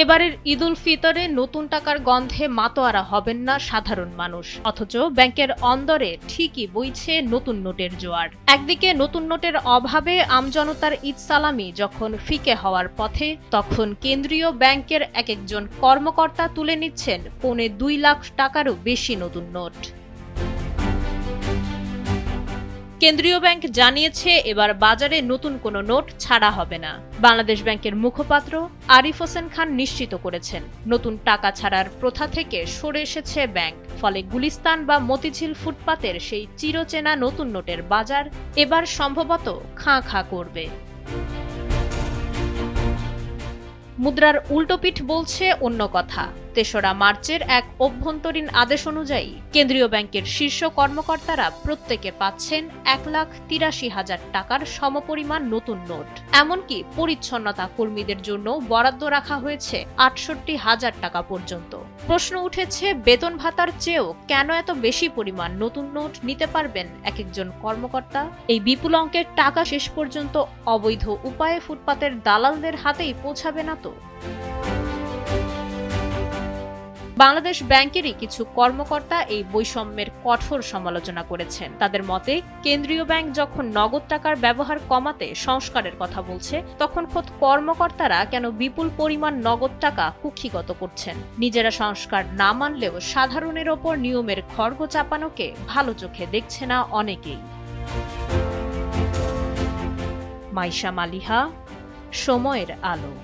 এবারের ঈদুল ফিতরে নতুন টাকার গন্ধে মাতোয়ারা হবেন না সাধারণ মানুষ, অথচ ব্যাংকের অন্দরে ঠিকই বইছে নতুন নোটের জোয়ার। একদিকে নতুন নোটের অভাবে আমজনতার ঈদ সালামি যখন ফিকে হওয়ার পথে, তখন কেন্দ্রীয় ব্যাংকের এক একজন কর্মকর্তা তুলে নিচ্ছেন 2.25 লাখ টাকারও বেশি নতুন নোট। কেন্দ্রীয় ব্যাংক জানিয়েছে এবার বাজারে নতুন কোনো নোট ছাড়া হবে না। বাংলাদেশ ব্যাংকের মুখপাত্র আরিফ হোসেন খান নিশ্চিত করেছেন, নতুন টাকা ছাড়ার প্রথা থেকে সরে এসেছে ব্যাংক। ফলে গুলিস্তান বা মতিঝিল ফুটপাতের সেই চিরচেনা নতুন নোটের বাজার এবার সম্ভবত খাঁ খাঁ করবে। মুদ্রার উল্টোপিঠ বলছে অন্য কথা। ৩রা মার্চের এক অভ্যন্তরীণ আদেশ অনুযায়ী কেন্দ্রীয় ব্যাংকের শীর্ষ কর্মকর্তারা প্রত্যেকে পাচ্ছেন 1,83,000 টাকার সমপরিমাণ নতুন নোট। এমনকি পরিচ্ছন্নতা কর্মীদের জন্য বরাদ্দ রাখা হয়েছে 68,000 টাকা পর্যন্ত। প্রশ্ন উঠেছে, বেতন ভাতার চেয়েও কেন এত বেশি পরিমাণ নতুন নোট নিতে পারবেন এক একজন কর্মকর্তা? এই বিপুল অঙ্কের টাকা শেষ পর্যন্ত অবৈধ উপায়ে ফুটপাতের দালালদের হাতেই পৌঁছাবে না তো? বাংলাদেশ ব্যাংকেরই কিছু কর্মকর্তা এই বৈষম্যের কঠোর সমালোচনা করেছেন। তাদের মতে, কেন্দ্রীয় ব্যাংক যখন নগদ টাকার ব্যবহার কমাতে সংস্কারের কথা বলছে, তখন খোদ কর্মকর্তারা কেন বিপুল পরিমাণ নগদ টাকা কুক্ষিগত করছেন? নিজেরা সংস্কার না মানলেও সাধারণের ওপর নিয়মের খড়গ চাপানোকে ভালো চোখে দেখছে না অনেকেই। মাইশা মালিহা, সময়ের আলো।